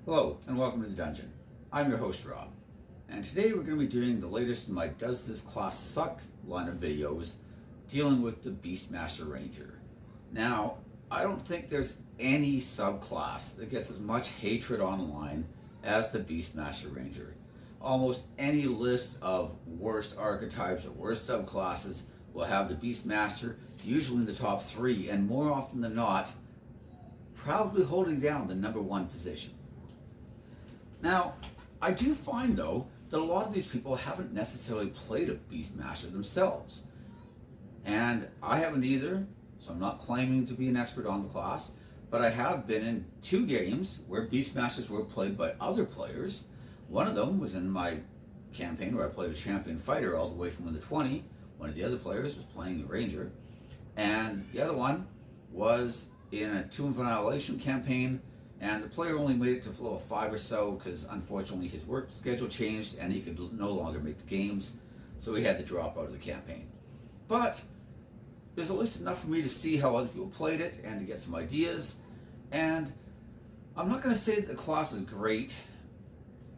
Hello and welcome to the dungeon. I'm your host Rob, and today we're going to be doing the latest in my Does This Class Suck line of videos dealing with the Beastmaster Ranger. Now, I don't think there's any subclass that gets as much hatred online as the Beastmaster Ranger. Almost any list of worst archetypes or worst subclasses will have the Beastmaster usually in the top 3, and more often than not, proudly holding down the number 1 position. Now, I do find though that a lot of these people haven't necessarily played a Beastmaster themselves. And I haven't either, so I'm not claiming to be an expert on the class, but I have been in 2 games where Beastmasters were played by other players. One of them was in my campaign where I played a champion fighter all the way from 1 to 20. One of the other players was playing a ranger. And the other one was in a Tomb of Annihilation campaign, and the player only made it to flow of 5 or so because unfortunately his work schedule changed and he could no longer make the games, so he had to drop out of the campaign. But there's at least enough for me to see how other people played it and to get some ideas. And I'm not going to say that the class is great.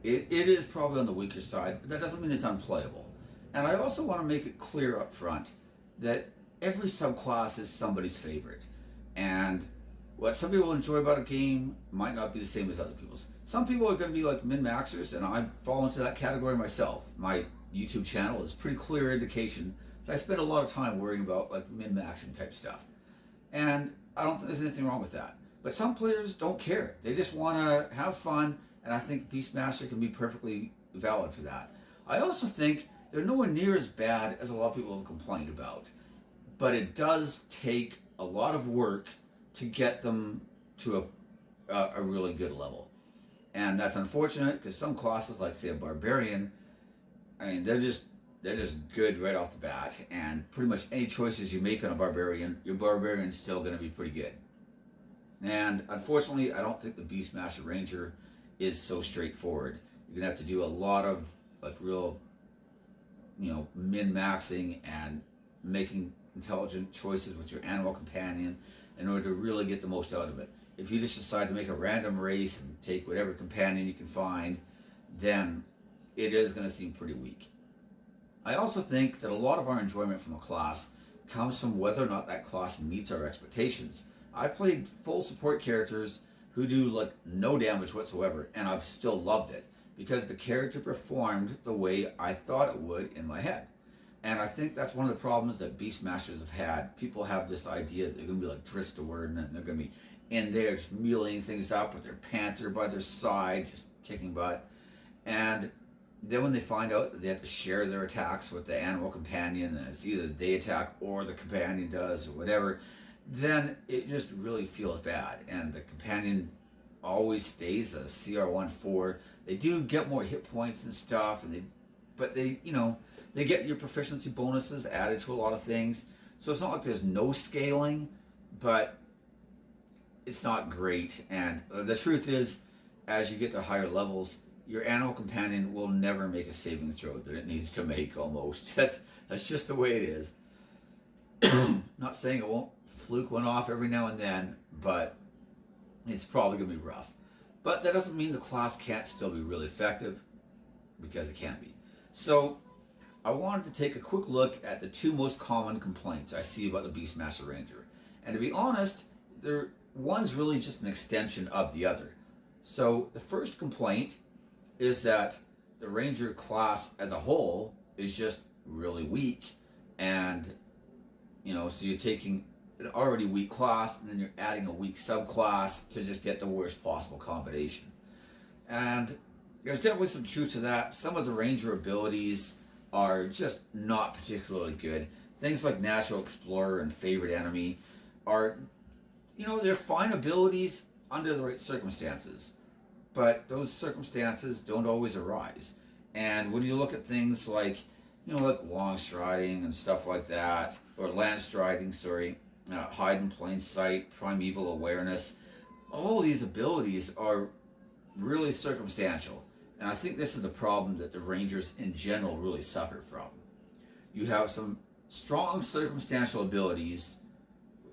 It is probably on the weaker side, but that doesn't mean it's unplayable. And I also want to make it clear up front that every subclass is somebody's favorite. And what some people enjoy about a game might not be the same as other people's. Some people are going to be like min-maxers, and I fall into that category myself. My YouTube channel is pretty clear indication that I spend a lot of time worrying about like min-maxing type stuff. And I don't think there's anything wrong with that. But some players don't care. They just want to have fun, and I think Beastmaster can be perfectly valid for that. I also think they're nowhere near as bad as a lot of people have complained about. But it does take a lot of work to get them to a really good level. And that's unfortunate because some classes, like say a barbarian, I mean, they're just good right off the bat, and pretty much any choices you make on a barbarian, your barbarian's still going to be pretty good. And unfortunately, I don't think the Beastmaster Ranger is so straightforward. You're going to have to do a lot of like real, min-maxing and making intelligent choices with your animal companion in order to really get the most out of it. If you just decide to make a random race and take whatever companion you can find, then it is going to seem pretty weak. I also think that a lot of our enjoyment from a class comes from whether or not that class meets our expectations. I've played full support characters who do like no damage whatsoever, and I've still loved it because the character performed the way I thought it would in my head. And I think that's one of the problems that Beastmasters have had. People have this idea that they're going to be like Dristaward, and they're going to be in there just mealing things up with their panther by their side, just kicking butt. And then when they find out that they have to share their attacks with the animal companion, and it's either they attack or the companion does or whatever, then it just really feels bad. And the companion always stays a CR1-4. They do get more hit points and stuff, but they get your proficiency bonuses added to a lot of things. So it's not like there's no scaling, but it's not great. And the truth is, as you get to higher levels, your animal companion will never make a saving throw that it needs to make almost. That's just the way it is. Not saying it won't fluke one off every now and then, but it's probably going to be rough. But that doesn't mean the class can't still be really effective, because it can be. So I wanted to take a quick look at the 2 most common complaints I see about the Beastmaster Ranger. And to be honest, one's really just an extension of the other. So the first complaint is that the Ranger class as a whole is just really weak. And, so you're taking an already weak class and then you're adding a weak subclass to just get the worst possible combination. And there's definitely some truth to that. Some of the Ranger abilities are just not particularly good. Things like Natural Explorer and Favorite Enemy are, they're fine abilities under the right circumstances, but those circumstances don't always arise. And when you look at things like, like long striding and stuff like that, or land striding, hide in plain sight, primeval awareness, all these abilities are really circumstantial. And I think this is the problem that the Rangers in general really suffer from. You have some strong circumstantial abilities,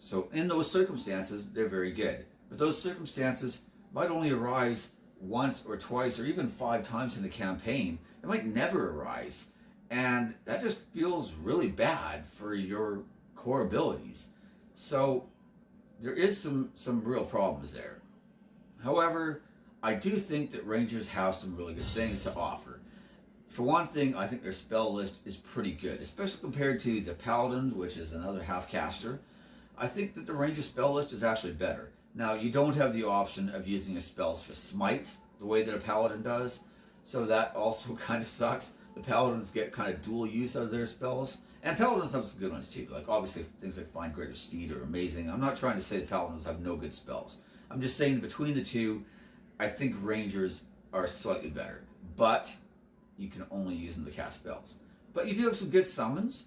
so in those circumstances, they're very good. But those circumstances might only arise once or twice or even 5 times in the campaign, they might never arise. And that just feels really bad for your core abilities. So there is some real problems there. However, I do think that Rangers have some really good things to offer. For one thing, I think their spell list is pretty good, especially compared to the Paladins, which is another half caster. I think that the Ranger spell list is actually better. Now, you don't have the option of using your spells for smites the way that a Paladin does, so that also kind of sucks. The Paladins get kind of dual use out of their spells, and Paladins have some good ones too. Like, obviously, things like Find Greater Steed are amazing. I'm not trying to say the Paladins have no good spells. I'm just saying between the two, I think Rangers are slightly better, but you can only use them to cast spells. But you do have some good summons,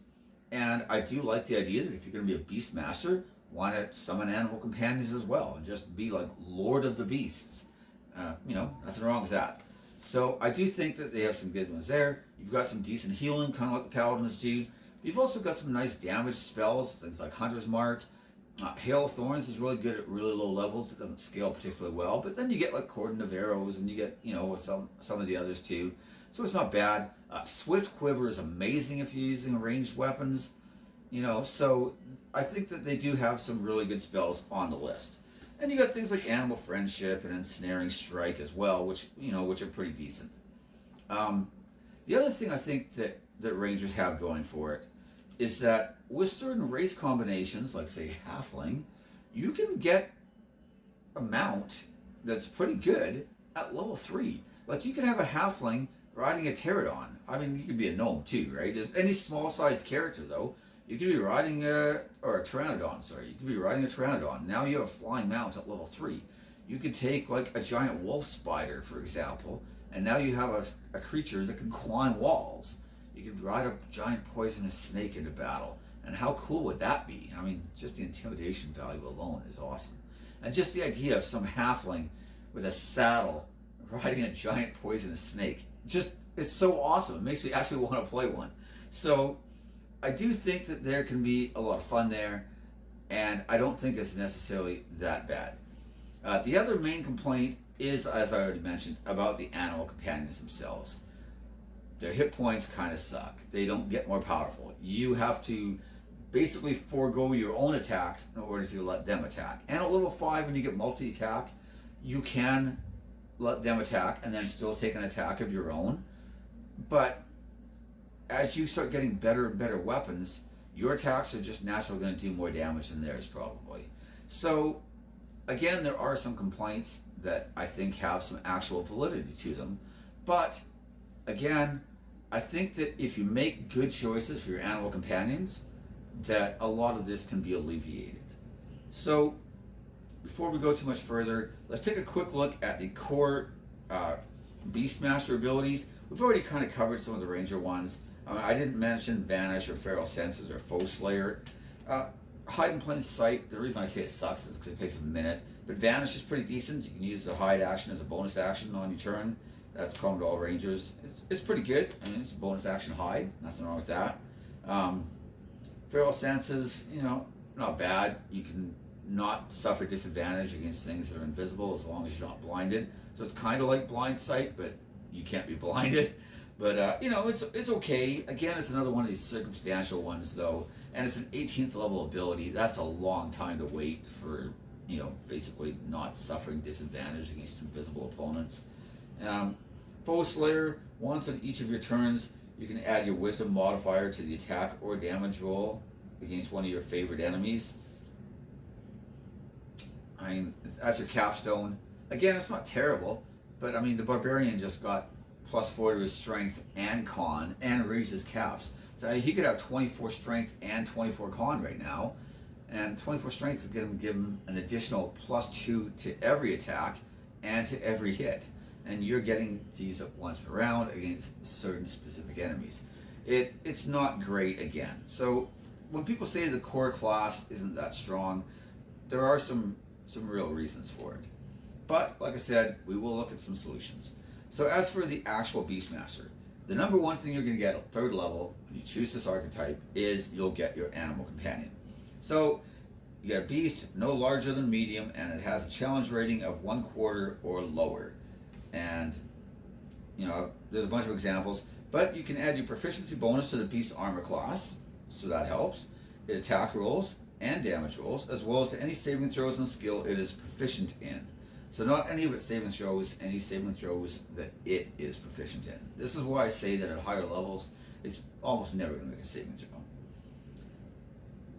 and I do like the idea that if you're going to be a Beast Master, why not summon animal companions as well and just be like Lord of the Beasts? Nothing wrong with that. So I do think that they have some good ones there. You've got some decent healing, kind of like the Paladins do. You've also got some nice damage spells, things like Hunter's Mark. Hail of Thorns is really good at really low levels. It doesn't scale particularly well, but then you get like Cordon of Arrows, and you get some of the others too. So it's not bad. Swift Quiver is amazing if you're using ranged weapons. So I think that they do have some really good spells on the list. And you got things like Animal Friendship and Ensnaring Strike as well, which are pretty decent. The other thing I think that Rangers have going for it is that with certain race combinations, like say Halfling, you can get a mount that's pretty good at level 3. Like you can have a Halfling riding a Pteranodon. I mean, you could be a gnome too, right? As any small-sized character, though, you could be riding a Pteranodon, sorry. You could be riding a Pteranodon. Now you have a flying mount at level 3. You could take like a giant wolf spider, for example, and now you have a creature that can climb walls. You could ride a giant poisonous snake into battle. And how cool would that be? I mean, just the intimidation value alone is awesome. And just the idea of some halfling with a saddle riding a giant poisonous snake, it's so awesome. It makes me actually want to play one. So I do think that there can be a lot of fun there, and I don't think it's necessarily that bad. The other main complaint is, as I already mentioned, about the animal companions themselves. Their hit points kind of suck. They don't get more powerful. You have to basically forego your own attacks in order to let them attack. And at level 5, when you get multi-attack, you can let them attack and then still take an attack of your own. But as you start getting better and better weapons, your attacks are just naturally going to do more damage than theirs probably. So again, there are some complaints that I think have some actual validity to them. But again, I think that if you make good choices for your animal companions, that a lot of this can be alleviated. So before we go too much further, let's take a quick look at the core Beastmaster abilities. We've already kind of covered some of the Ranger ones. I didn't mention Vanish or Feral Senses or Foe Slayer. Hide in Plain Sight, the reason I say it sucks is because it takes a minute, but Vanish is pretty decent. You can use the hide action as a bonus action on your turn. That's common to all Rangers. It's pretty good. I mean, it's a bonus action hide. Nothing wrong with that. Feral Senses, not bad. You can not suffer disadvantage against things that are invisible as long as you're not blinded. So it's kind of like Blind Sight, but you can't be blinded. But, it's okay. Again, it's another one of these circumstantial ones, though. And it's an 18th level ability. That's a long time to wait for, basically not suffering disadvantage against invisible opponents. Foe Slayer, once on each of your turns, you can add your Wisdom modifier to the attack or damage roll against one of your favorite enemies. I mean, that's your capstone. Again, it's not terrible, but I mean, the Barbarian just got +4 to his strength and con and raised his caps. So he could have 24 strength and 24 con right now. And 24 strength is going to give him an additional +2 to every attack and to every hit. And you're getting to use it once per round against certain specific enemies. It's not great again. So when people say the core class isn't that strong, there are some real reasons for it. But like I said, we will look at some solutions. So as for the actual Beastmaster, the number one thing you're going to get at 3rd level when you choose this archetype is you'll get your animal companion. So you got a beast no larger than medium, and it has a challenge rating of 1/4 or lower. And there's a bunch of examples, but you can add your proficiency bonus to the beast armor class, so that helps. It attack rolls and damage rolls, as well as to any saving throws and skill it is proficient in. So not any of its saving throws, any saving throws that it is proficient in. This is why I say that at higher levels, it's almost never going to make a saving throw.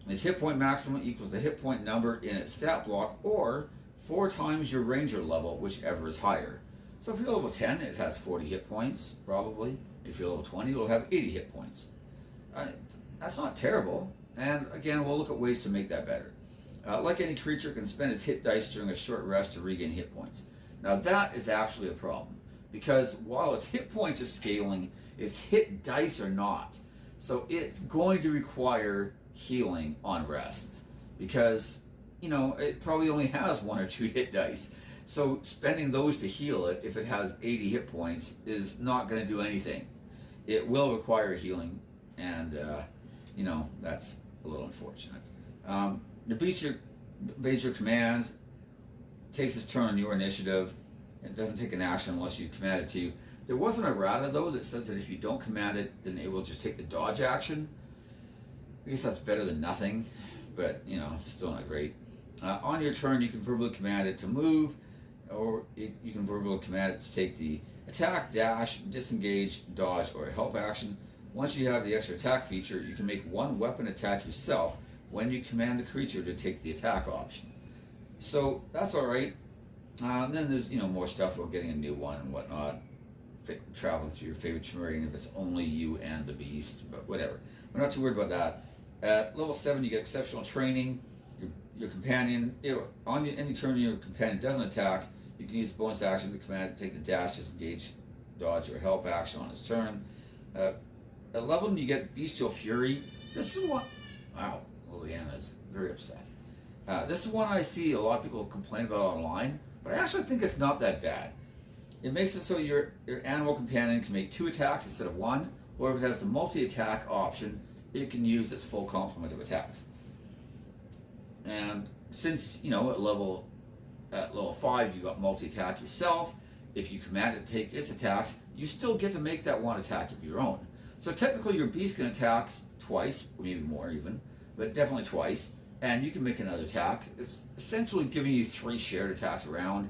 Its hit point maximum equals the hit point number in its stat block, or 4 times your ranger level, whichever is higher. So if you're level 10, it has 40 hit points, probably. If you're level 20, it'll have 80 hit points. That's not terrible. And again, we'll look at ways to make that better. Like any creature, it can spend its hit dice during a short rest to regain hit points. Now that is actually a problem, because while its hit points are scaling, its hit dice are not. So it's going to require healing on rests, because it probably only has 1 or 2 hit dice. So spending those to heal it, if it has 80 hit points, is not going to do anything. It will require healing, and that's a little unfortunate. The beast obeys your commands, takes its turn on your initiative, and doesn't take an action unless you command it to. There was an errata, though, that says that if you don't command it, then it will just take the dodge action. I guess that's better than nothing, but it's still not great. On your turn, you can verbally command it to move, or you can verbally command it to take the attack, dash, disengage, dodge, or help action. Once you have the extra attack feature, you can make 1 weapon attack yourself when you command the creature to take the attack option. So that's all right. And then there's more stuff about getting a new one and whatnot, traveling through your favorite terrain if it's only you and the beast, but whatever. We're not too worried about that. At level 7, you get exceptional training. Your companion, on any turn your companion doesn't attack, you can use the bonus action to command it to take the dash, disengage, dodge, or help action on its turn. At 11, you get Bestial Fury. This is one. Wow, Liliana's very upset. This is one I see a lot of people complain about online, but I actually think it's not that bad. It makes it so your animal companion can make 2 attacks instead of 1, or if it has the multi-attack option, it can use its full complement of attacks. And since at level 5 you got multi-attack yourself, if you command it to take its attacks, you still get to make that 1 attack of your own. So technically your beast can attack twice, or maybe more even, but definitely twice, and you can make another attack. It's essentially giving you 3 shared attacks around.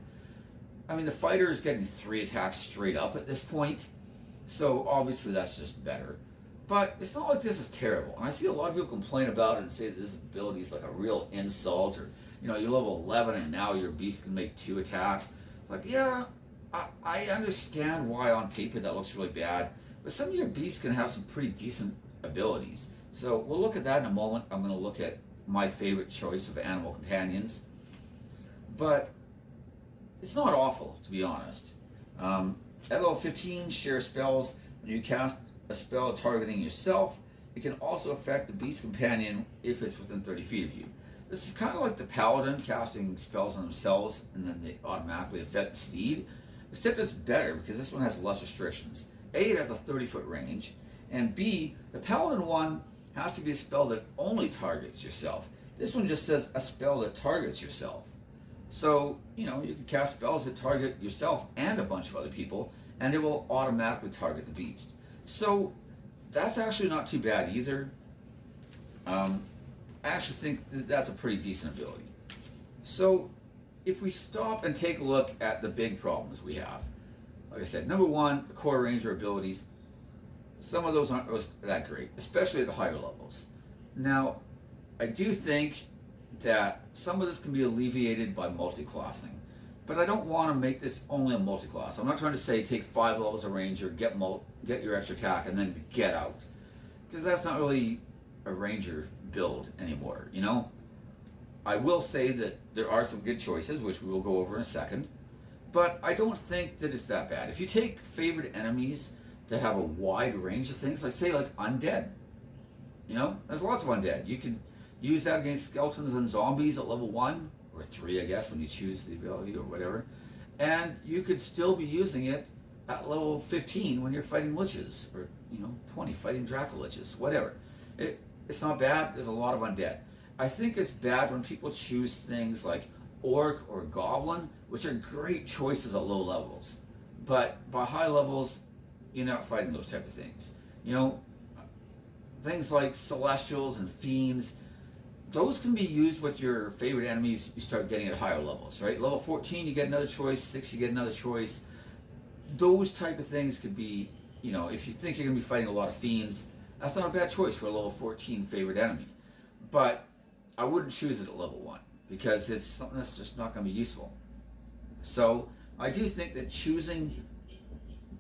I mean, the fighter is getting 3 attacks straight up at this point, so obviously that's just better. But it's not like this is terrible. And I see a lot of people complain about it and say that this ability is like a real insult, or you're level 11 and now your beast can make 2 attacks. It's like, yeah, I understand why on paper that looks really bad, but some of your beasts can have some pretty decent abilities. So we'll look at that in a moment. I'm going to look at my favorite choice of animal companions. But it's not awful, to be honest. At level 15, share spells. When you cast a spell targeting yourself, it can also affect the beast companion if it's within 30 feet of you. This is kind of like the paladin casting spells on themselves and then they automatically affect the steed, except it's better because this one has less restrictions. A, it has a 30-foot range, and B, the paladin one has to be a spell that only targets yourself. This one just says a spell that targets yourself. So, you can cast spells that target yourself and a bunch of other people, and it will automatically target the beast. So that's actually not too bad either. I actually think that's a pretty decent ability. So if we stop and take a look at the big problems we have, like I said, number 1, the core ranger abilities. Some of those aren't that great, especially at the higher levels. Now, I do think that some of this can be alleviated by multi-classing, but I don't want to make this only a multi-class. I'm not trying to say take 5 levels of ranger, get your extra attack, and then get out, because that's not really a ranger build anymore. I will say that there are some good choices, which we will go over in a second, but I don't think that it's that bad. If you take favorite enemies that have a wide range of things, like undead, there's lots of undead. You can use that against skeletons and zombies at level 1 or 3, I guess, when you choose the ability or whatever, and you could still be using it at level 15 when you're fighting liches, or 20 fighting Dracoliches, whatever. It's not bad. There's a lot of undead. I think it's bad when people choose things like orc or goblin, which are great choices at low levels, But by high levels, you're not fighting those type of things. You know, things like celestials and fiends, those can be used with your favorite enemies you start getting at higher levels, right? Level 14, you get another choice. 6, you get another choice. Those type of things could be, you know, if you think you're going to be fighting a lot of fiends, that's not a bad choice for a level 14 favorite enemy. But I wouldn't choose it at level 1 because it's something that's just not going to be useful. So I do think that choosing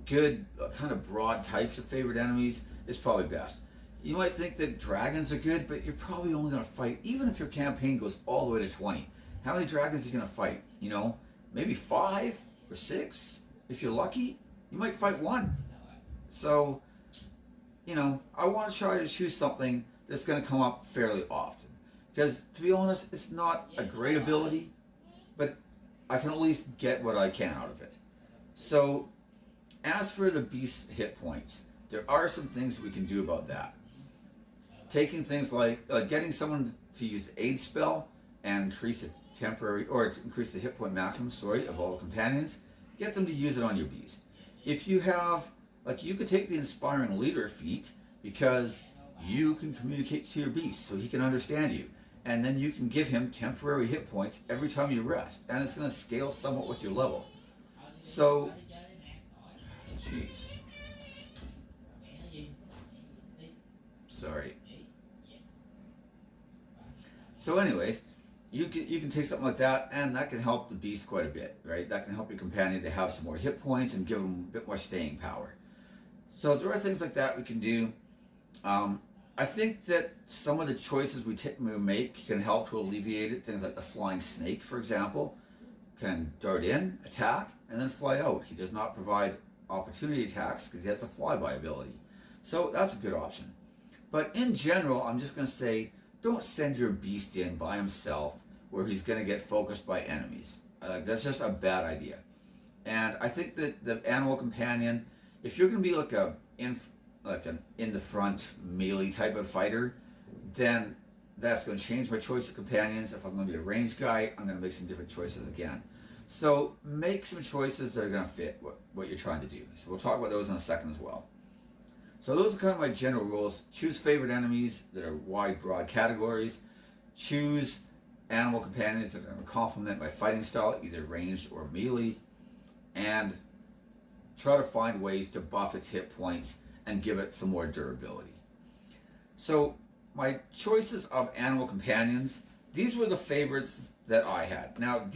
good kind of broad types of favorite enemies is probably best. You might think that dragons are good, but you're probably only going to fight, even if your campaign goes all the way to 20. How many dragons are you going to fight? You know, maybe 5 or 6. If you're lucky, you might fight 1. So, you know, I want to try to choose something that's going to come up fairly often. Because, to be honest, it's not a great ability, but I can at least get what I can out of it. So, as for the beast's hit points, there are some things we can do about that. Taking things like getting someone to use the aid spell and increase the temporary, or increase the hit point maximum, of all the companions, get them to use it on your beast. If you have, like, you could take the inspiring leader feat because you can communicate to your beast so he can understand you. And then you can give him temporary hit points every time you rest. And it's going to scale somewhat with your level. So, jeez. Sorry. So anyways, you can take something like that, and that can help the beast quite a bit, right? That can help your companion to have some more hit points and give them a bit more staying power. So there are things like that we can do. I think that some of the choices we make can help to alleviate it. Things like the flying snake, for example, can dart in, attack, and then fly out. He does not provide opportunity attacks because he has the flyby ability. So that's a good option. But in general, I'm just going to say, don't send your beast in by himself where he's going to get focused by enemies. That's just a bad idea. And I think that the animal companion, if you're going to be like an in the front melee type of fighter, then that's going to change my choice of companions. If I'm going to be a ranged guy, I'm going to make some different choices again. So make some choices that are going to fit what you're trying to do. So we'll talk about those in a second as well. So those are kind of my general rules. Choose favorite enemies that are wide, broad categories. Choose animal companions that are going to complement my fighting style, either ranged or melee. And try to find ways to buff its hit points and give it some more durability. So my choices of animal companions, these were the favorites that I had. Now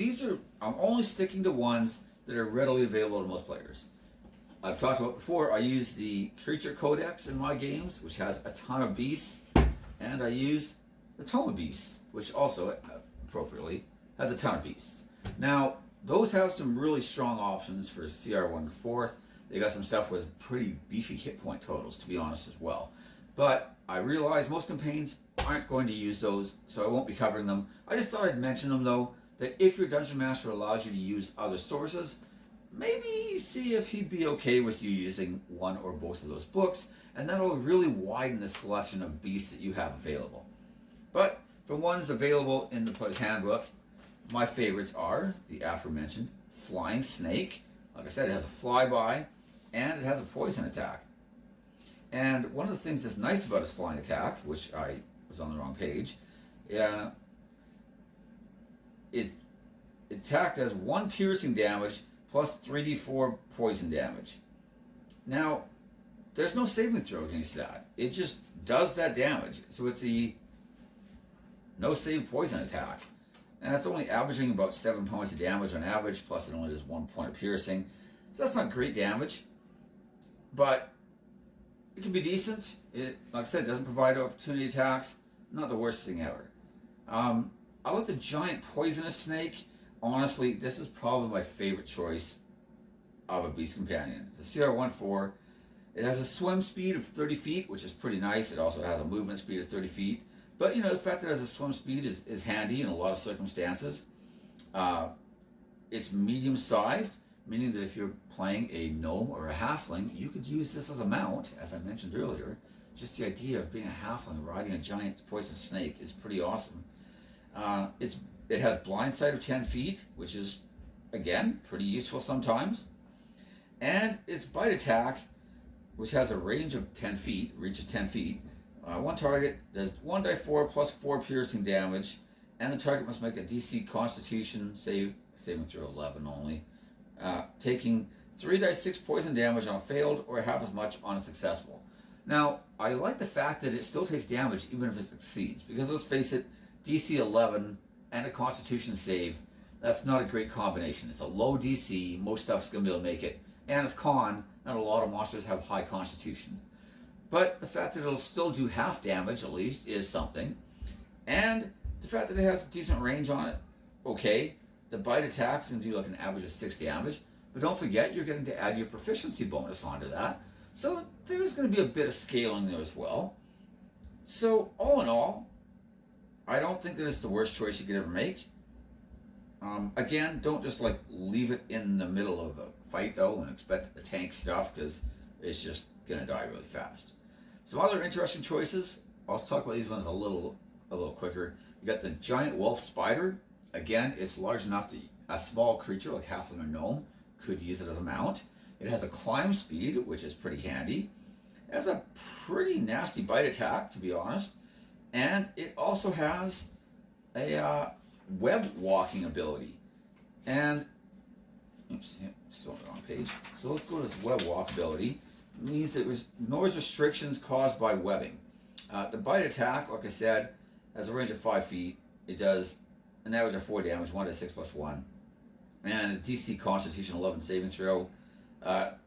I'm only sticking to ones that are readily available to most players. I've talked about before, I use the Creature Codex in my games, which has a ton of beasts, and I use the Tome of Beasts, which also, appropriately, has a ton of beasts. Now, those have some really strong options for CR1 4th. They got some stuff with pretty beefy hit point totals, to be honest, as well. But I realize most campaigns aren't going to use those, so I won't be covering them. I just thought I'd mention them, though, that if your Dungeon Master allows you to use other sources, maybe see if he'd be okay with you using one or both of those books, and that'll really widen the selection of beasts that you have available. But for ones available in the Player's Handbook, my favorites are the aforementioned Flying Snake. Like I said, it has a flyby, and it has a poison attack. And one of the things that's nice about his flying attack, which I was on the wrong page, it attacked as 1 piercing damage plus 3d4 poison damage. Now, there's no saving throw against that. It just does that damage. So it's a no save poison attack. And it's only averaging about 7 points of damage on average, plus it only does 1 point of piercing. So that's not great damage, but it can be decent. It, like I said, doesn't provide opportunity attacks. Not the worst thing ever. I like the giant poisonous snake. Honestly, this is probably my favorite choice of a beast companion. It's a CR1-4. It has a swim speed of 30 feet, which is pretty nice. It also has a movement speed of 30 feet. But, you know, the fact that it has a swim speed is handy in a lot of circumstances. It's medium-sized, meaning that if you're playing a gnome or a halfling, you could use this as a mount, as I mentioned earlier. Just the idea of being a halfling riding a giant poisonous snake is pretty awesome. It has blind sight of 10 feet, which is, again, pretty useful sometimes. And its bite attack, which has a range of 10 feet, reaches 10 feet. One target does 1d4 plus 4 piercing damage, and the target must make a DC Constitution saving throw 11 only, taking 3d6 poison damage on a failed or half as much on a successful. Now, I like the fact that it still takes damage even if it succeeds, because let's face it, DC 11 and a Constitution save, that's not a great combination. It's a low DC, most stuff's going to be able to make it, and it's con, and a lot of monsters have high Constitution. But the fact that it'll still do half damage, at least, is something. And the fact that it has decent range on it, okay. The bite attacks can do like an average of 6 damage, but don't forget you're getting to add your proficiency bonus onto that. So there's going to be a bit of scaling there as well. So all in all, I don't think that it's the worst choice you could ever make. Again, don't just like leave it in the middle of a fight though and expect the tank stuff, because it's just going to die really fast. Some other interesting choices. I'll talk about these ones a little quicker. You got the giant wolf spider. Again, it's large enough that a small creature like halfling or gnome could use it as a mount. It has a climb speed, which is pretty handy. It has a pretty nasty bite attack, to be honest. And it also has a web walking ability. And, oops, still on the wrong page. So let's go to this web walk ability. It means that there's noise restrictions caused by webbing. The bite attack, like I said, has a range of 5 feet. It does an average of 4 damage, 1d6 plus 1. And a DC Constitution 11 saving throw.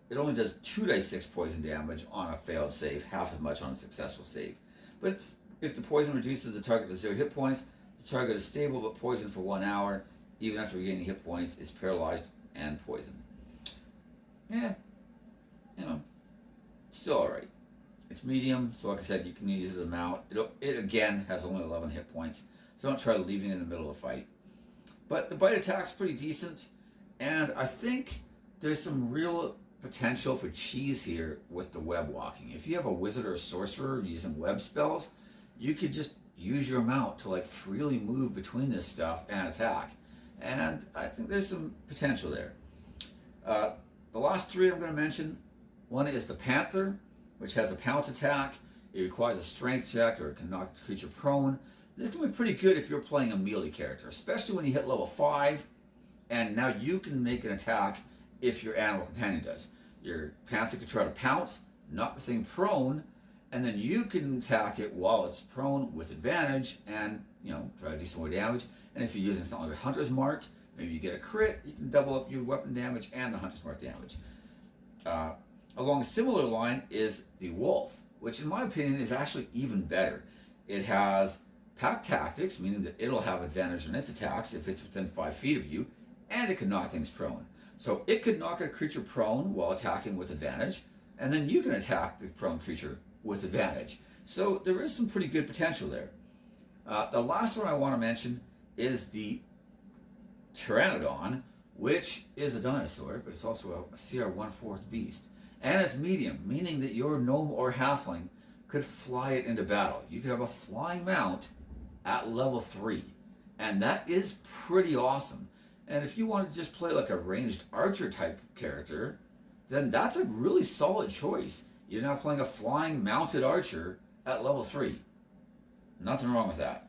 It only does 2d6 poison damage on a failed save, half as much on a successful save. But if the poison reduces the target to 0 hit points, the target is stable but poisoned for 1 hour. Even after regaining hit points, it's paralyzed and poisoned. Yeah, still alright. It's medium, so like I said, you can use it as a mount. It again has only 11 hit points, so don't try leaving it in the middle of a fight. But the bite attack's pretty decent, and I think there's some real potential for cheese here with the web walking. If you have a wizard or a sorcerer using web spells, you could just use your mount to like freely move between this stuff and attack. And I think there's some potential there. The last 3 I'm going to mention, one is the panther, which has a pounce attack. It requires a strength check, or it can knock the creature prone. This can be pretty good if you're playing a melee character, especially when you hit level 5, and now you can make an attack if your animal companion does. Your panther can try to pounce, knock the thing prone, and then you can attack it while it's prone with advantage and, try to do some more damage. And if you're using something like a hunter's mark, maybe you get a crit, you can double up your weapon damage and the hunter's mark damage. Along a similar line is the wolf, which in my opinion is actually even better. It has pack tactics, meaning that it'll have advantage on its attacks if it's within 5 feet of you, and it can knock things prone. So it could knock a creature prone while attacking with advantage, and then you can attack the prone creature with advantage. So there is some pretty good potential there. The last one I want to mention is the Pteranodon, which is a dinosaur, but it's also a CR 1/4 beast. And it's medium, meaning that your gnome or halfling could fly it into battle. You could have a flying mount at level 3, and that is pretty awesome. And if you want to just play like a ranged archer type character, then that's a really solid choice. You're now playing a flying mounted archer at level 3. Nothing wrong with that.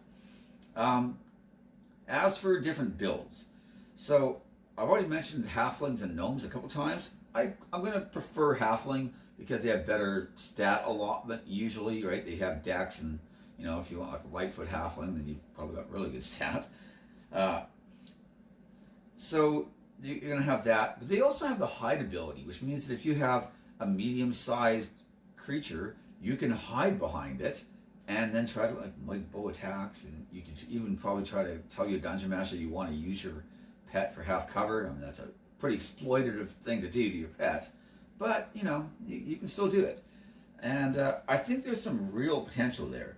As for different builds, so I've already mentioned halflings and gnomes a couple times. I'm going to prefer halfling because they have better stat allotment usually, right? They have dex, and if you want like a Lightfoot halfling, then you've probably got really good stats. So you're going to have that. But they also have the hide ability, which means that if you have a medium-sized creature, you can hide behind it and then try to like make bow attacks, and you can even probably try to tell your dungeon master you want to use your pet for half cover. I mean, that's a pretty exploitative thing to do to your pet, but you can still do it. And I think there's some real potential there.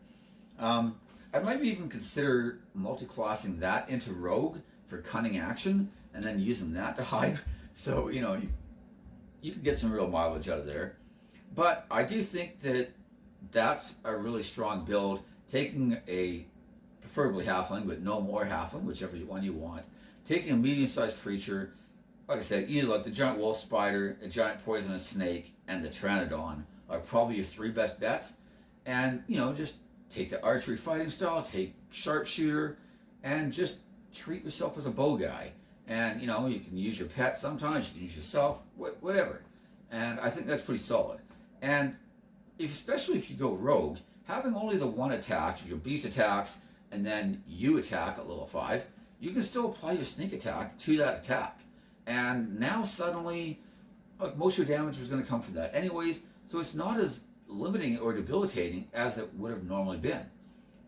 I might even consider multi-classing that into rogue for cunning action, and then using that to hide. So you can get some real mileage out of there. But I do think that that's a really strong build, taking a preferably halfling, but no more halfling, whichever one you want, taking a medium-sized creature, like I said, either like the giant wolf spider, a giant poisonous snake, and the Pteranodon are probably your three best bets. And, just take the archery fighting style, take sharpshooter, and just treat yourself as a bow guy. And, you can use your pet sometimes, you can use yourself, whatever. And I think that's pretty solid. And especially if you go rogue, having only the one attack, your beast attacks, and then you attack at level 5, you can still apply your sneak attack to that attack. And now suddenly, most of your damage was going to come from that anyways, so it's not as limiting or debilitating as it would have normally been.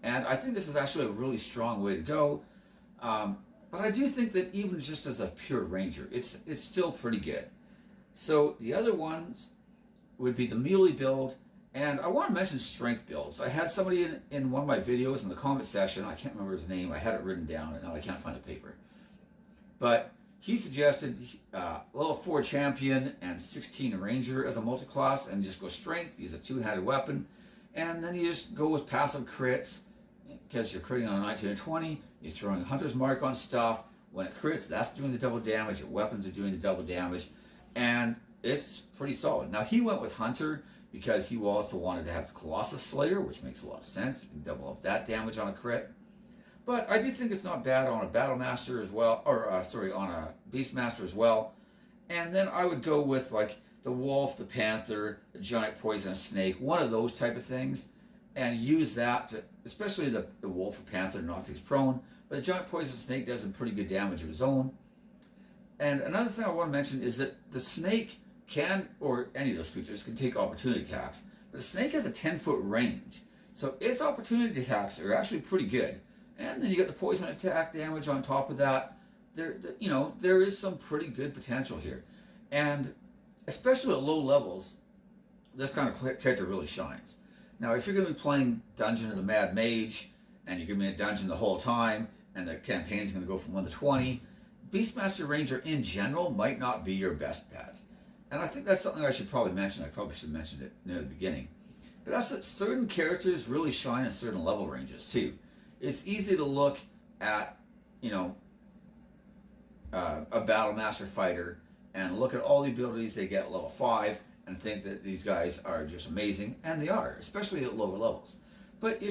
And I think this is actually a really strong way to go. But I do think that even just as a pure ranger, it's still pretty good. So the other ones would be the melee build, and I want to mention strength builds. I had somebody in one of my videos in the comment section, I can't remember his name, I had it written down, and now I can't find the paper. But he suggested level 4 champion and 16 ranger as a multi-class, and just go strength, use a two-handed weapon, and then you just go with passive crits, because you're critting on a 19 and 20, you're throwing hunter's mark on stuff. When it crits, that's doing the double damage, your weapons are doing the double damage, and it's pretty solid. Now he went with hunter because he also wanted to have the Colossus Slayer, which makes a lot of sense. You can double up that damage on a crit. But I do think it's not bad on a Battle Master as well, or on a Beast Master as well. And then I would go with like the Wolf, the Panther, the Giant Poisonous Snake, one of those type of things, and use that to, especially the Wolf or Panther, to knock things prone. But the Giant Poisonous Snake does some pretty good damage of his own. And another thing I want to mention is that the snake can, or any of those creatures, can take opportunity attacks. But the snake has a 10-foot range, so its opportunity attacks are actually pretty good. And then you get the poison attack damage on top of that. There is some pretty good potential here. And especially at low levels, this kind of character really shines. Now, if you're going to be playing Dungeon of the Mad Mage, and you're going to be in a dungeon the whole time, and the campaign's going to go from 1 to 20, Beastmaster Ranger in general might not be your best bet. And I think that's something I should probably mention. I probably should have mentioned it near the beginning. But that's that certain characters really shine in certain level ranges too. It's easy to look at, a Battle Master fighter and look at all the abilities they get at level 5 and think that these guys are just amazing, and they are, especially at lower levels. But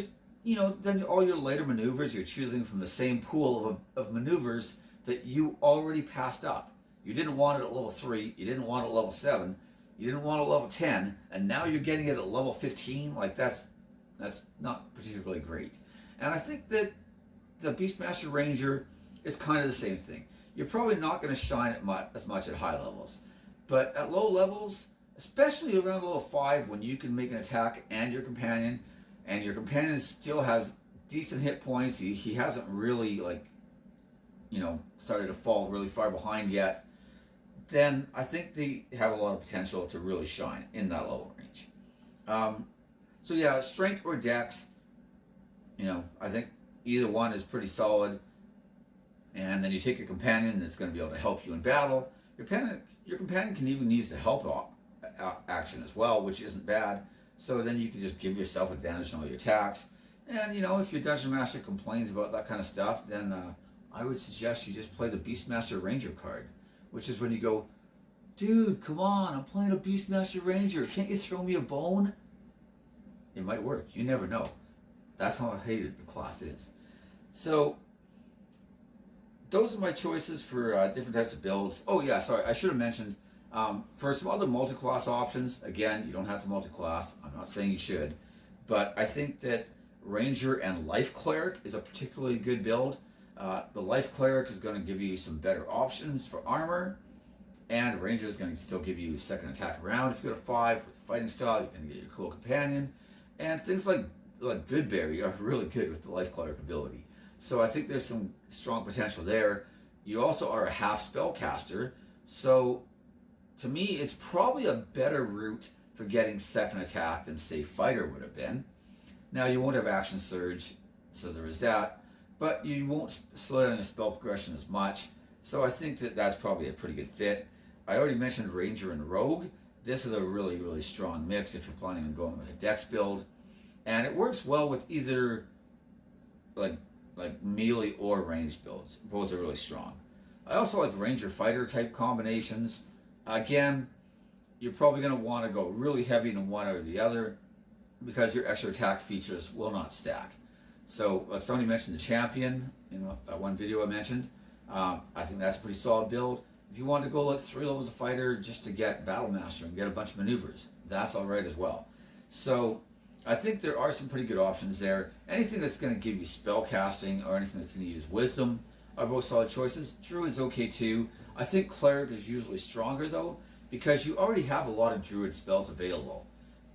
then all your later maneuvers, you're choosing from the same pool of maneuvers that you already passed up. You didn't want it at level 3, you didn't want it at level 7, you didn't want it at level 10, and now you're getting it at level 15. Like that's not particularly great. And I think that the Beastmaster Ranger is kind of the same thing. You're probably not going to shine as much at high levels. But at low levels, especially around level 5, when you can make an attack and your companion still has decent hit points, he hasn't really started to fall really far behind yet, then I think they have a lot of potential to really shine in that level range. So yeah, strength or dex, I think either one is pretty solid. And then you take your companion that's going to be able to help you in battle. Your companion can even use the help action as well, which isn't bad. So then you can just give yourself advantage on all your attacks. And if your Dungeon Master complains about that kind of stuff, then I would suggest you just play the Beastmaster Ranger card, which is when you go, dude, come on, I'm playing a Beastmaster Ranger. Can't you throw me a bone? It might work. You never know. That's how hated the class is. So those are my choices for different types of builds. Oh yeah, sorry, I should have mentioned, for some other multi-class options, again, you don't have to multi-class. I'm not saying you should. But I think that Ranger and Life Cleric is a particularly good build. The Life Cleric is going to give you some better options for armor, and Ranger is going to still give you second attack around. If you go to 5 with the fighting style, you're going to get your cool companion, and things like Goodberry are really good with the Life Cleric ability. So I think there's some strong potential there. You also are a half spellcaster, so to me, it's probably a better route for getting second attack than say Fighter would have been. Now you won't have Action Surge, so there is that. But you won't slow down your spell progression as much. So I think that that's probably a pretty good fit. I already mentioned Ranger and Rogue. This is a really, really strong mix if you're planning on going with a Dex build. And it works well with either like melee or ranged builds. Both are really strong. I also like ranger fighter type combinations. Again, you're probably going to want to go really heavy in one or the other because your extra attack features will not stack. So, like somebody mentioned the champion in one video I mentioned. I think that's a pretty solid build. If you want to go like 3 levels of fighter just to get battle master and get a bunch of maneuvers, that's all right as well. So I think there are some pretty good options there. Anything that's going to give you spell casting or anything that's going to use wisdom are both solid choices. Druid's okay too. I think cleric is usually stronger though, because you already have a lot of druid spells available,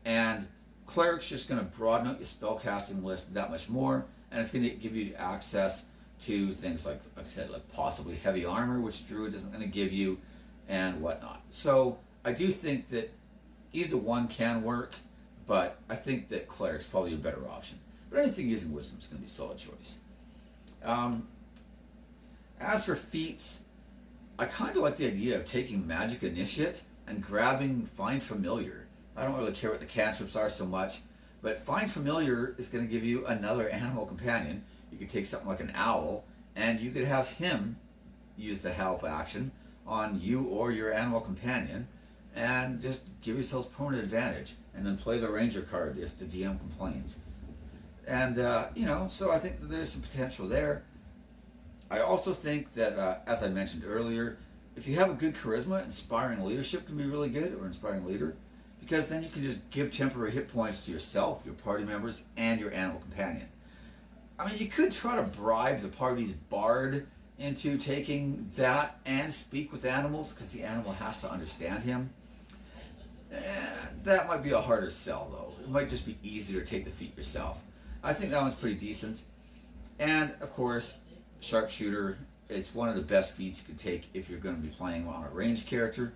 and cleric's just going to broaden out your spell casting list that much more, and it's going to give you access to things like I said, like possibly heavy armor, which druid isn't going to give you, and whatnot. So I do think that either one can work, but I think that cleric's probably a better option. But anything using wisdom is going to be a solid choice. As for feats, I kind of like the idea of taking Magic Initiate and grabbing Find Familiar. I don't really care what the cantrips are so much, but Find Familiar is going to give you another animal companion. You could take something like an owl, and you could have him use the help action on you or your animal companion, and just give yourselves permanent advantage, and then play the ranger card if the DM complains. And, so I think that there's some potential there. I also think that, as I mentioned earlier, if you have a good charisma, inspiring leadership can be really good, or inspiring leader, because then you can just give temporary hit points to yourself, your party members, and your animal companion. I mean, you could try to bribe the party's bard into taking that and speak with animals, because the animal has to understand him. That might be a harder sell, though. It might just be easier to take the feat yourself. I think that one's pretty decent. And, of course, Sharpshooter, it's one of the best feats you could take if you're going to be playing on a ranged character.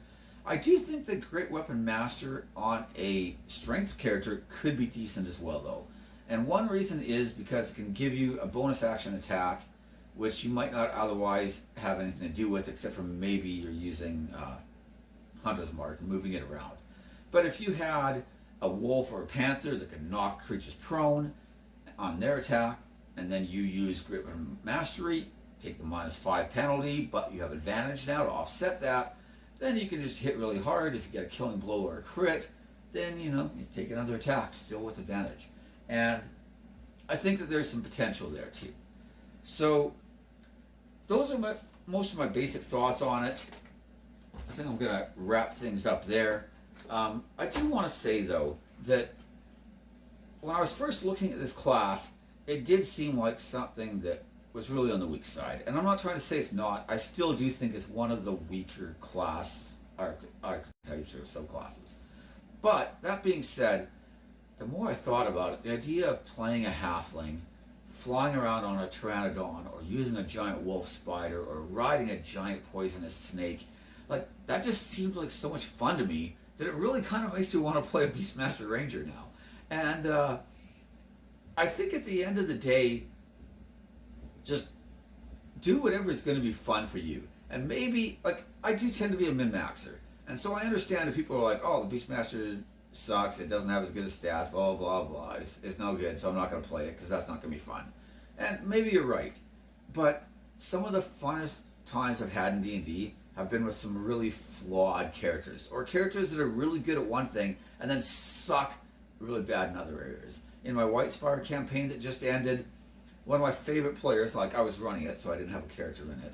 I do think that Great Weapon Master on a strength character could be decent as well, though. And one reason is because it can give you a bonus action attack, which you might not otherwise have anything to do with, except for maybe you're using Hunter's Mark and moving it around. But if you had a wolf or a panther that could knock creatures prone on their attack, and then you use Great Weapon Mastery, take the -5 penalty, but you have advantage now to offset that, then you can just hit really hard. If you get a killing blow or a crit, then you take another attack, still with advantage. And I think that there's some potential there too. So those are most of my basic thoughts on it. I think I'm going to wrap things up there. I do want to say, though, that when I was first looking at this class, it did seem like something that was really on the weak side. And I'm not trying to say it's not. I still do think it's one of the weaker class archetypes or subclasses. But that being said, the more I thought about it, the idea of playing a halfling, flying around on a Pteranodon, or using a giant wolf spider, or riding a giant poisonous snake, like that just seems like so much fun to me that it really kind of makes me want to play a Beastmaster Ranger now. And I think at the end of the day, just do whatever is going to be fun for you. And maybe, like, I do tend to be a min-maxer. And so I understand if people are like, oh, the Beastmaster sucks, it doesn't have as good as stats, blah, blah, blah. It's no good, so I'm not going to play it because that's not going to be fun. And maybe you're right. But some of the funnest times I've had in D&D have been with some really flawed characters, or characters that are really good at one thing and then suck really bad in other areas. In my White Spire campaign that just ended, one of my favorite players, like I was running it so I didn't have a character in it,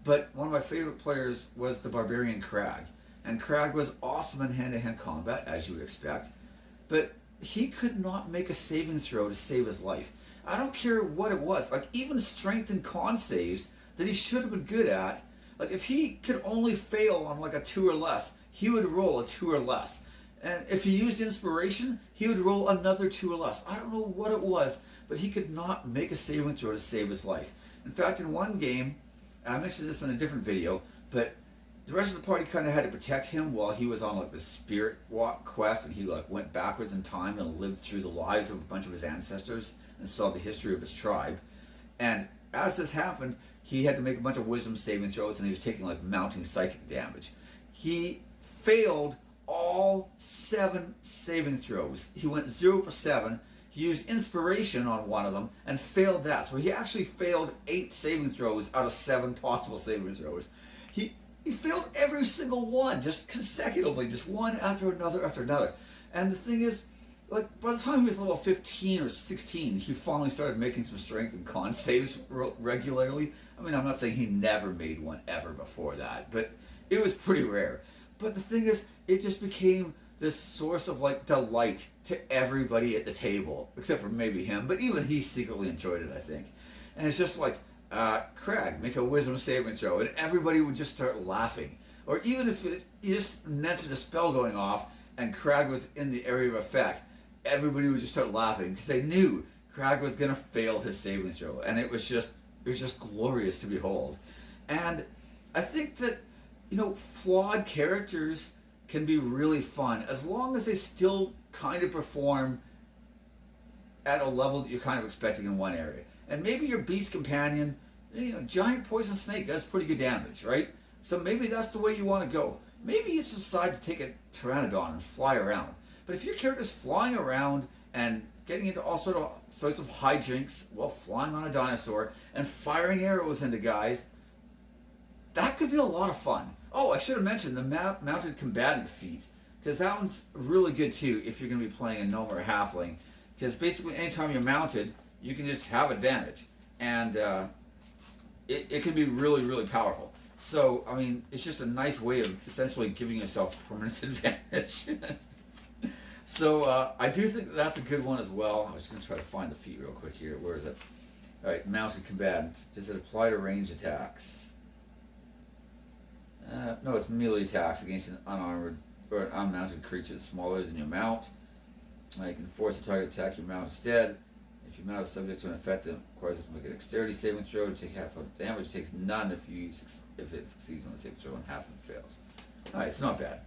but one of my favorite players was the Barbarian Crag. And Crag was awesome in hand-to-hand combat, as you would expect, but he could not make a saving throw to save his life. I don't care what it was, like even strength and con saves that he should have been good at, like if he could only fail on like a 2 or less, he would roll a 2 or less. And if he used inspiration, he would roll another 2 or less. I don't know what it was, but he could not make a saving throw to save his life. In fact, in one game, I mentioned this in a different video, but the rest of the party kind of had to protect him while he was on like the spirit walk quest, and he like went backwards in time and lived through the lives of a bunch of his ancestors and saw the history of his tribe. And as this happened, he had to make a bunch of wisdom saving throws, and he was taking like mounting psychic damage. He failed all 7 saving throws. He went 0 for 7. he used inspiration on one of them and failed that. So he actually failed 8 saving throws out of 7 possible saving throws. He failed every single one, just consecutively, just one after another after another. And the thing is, like, by the time he was level 15 or 16, he finally started making some strength and con saves regularly. I mean, I'm not saying he never made one ever before that, but it was pretty rare. But the thing is, it just became this source of, like, delight to everybody at the table, except for maybe him, but even he secretly enjoyed it, I think. And it's just like, Craig, make a wisdom saving throw, and everybody would just start laughing. Or even if you just mentioned a spell going off and Craig was in the area of effect, everybody would just start laughing because they knew Craig was going to fail his saving throw, and it was just glorious to behold. And I think that, you know, flawed characters can be really fun as long as they still kind of perform at a level that you're kind of expecting in one area. And maybe your beast companion, you know, giant poison snake does pretty good damage, right? So maybe that's the way you want to go. Maybe you just decide to take a Pteranodon and fly around. But if your character's flying around and getting into all sorts of hijinks while flying on a dinosaur and firing arrows into guys, that could be a lot of fun. Oh, I should have mentioned the mounted combatant feat, because that one's really good too if you're going to be playing a gnome or a halfling, because basically anytime you're mounted, you can just have advantage, and it can be really, really powerful. So, I mean, it's just a nice way of essentially giving yourself permanent advantage. So, I do think that's a good one as well. I was just going to try to find the feat real quick here. Where is it? Alright, mounted combatant. Does it apply to ranged attacks? No, it's melee attacks against an unarmored or an unmounted creature smaller than your mount. You can force a target to attack your mount instead. If your mount is subject to an effect that requires it to make a dexterity saving throw to take half of damage, it takes none if it succeeds on the saving throw and half of it fails. Alright, it's not bad.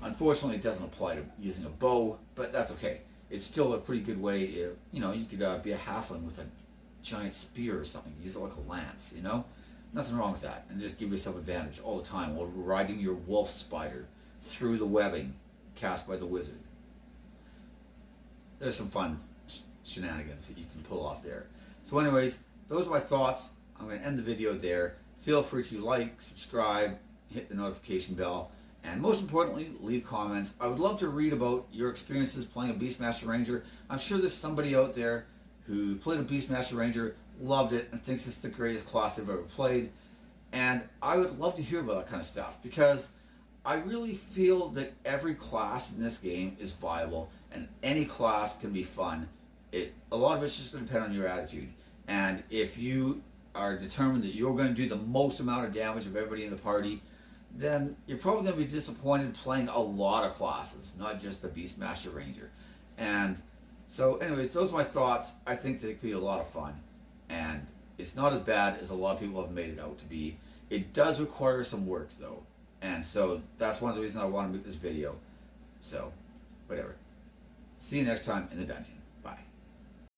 Unfortunately, it doesn't apply to using a bow, but that's okay. It's still a pretty good way. You know, you could be a halfling with a giant spear or something. Use it like a lance, you know? Nothing wrong with that. And just give yourself advantage all the time while riding your wolf spider through the webbing cast by the wizard. There's some fun shenanigans that you can pull off there. So anyways, those are my thoughts. I'm going to end the video there. Feel free to like, subscribe, hit the notification bell, and most importantly, leave comments. I would love to read about your experiences playing a Beastmaster Ranger. I'm sure there's somebody out there who played a Beastmaster Ranger, loved it, and thinks it's the greatest class they've ever played. And I would love to hear about that kind of stuff, because I really feel that every class in this game is viable, and any class can be fun. A lot of it's just going to depend on your attitude. And if you are determined that you're going to do the most amount of damage of everybody in the party, then you're probably going to be disappointed playing a lot of classes, not just the Beastmaster Ranger. And so anyways, those are my thoughts. I think that it could be a lot of fun. And it's not as bad as a lot of people have made it out to be. It does require some work though. And so that's one of the reasons I want to make this video. So, whatever. See you next time in the dungeon.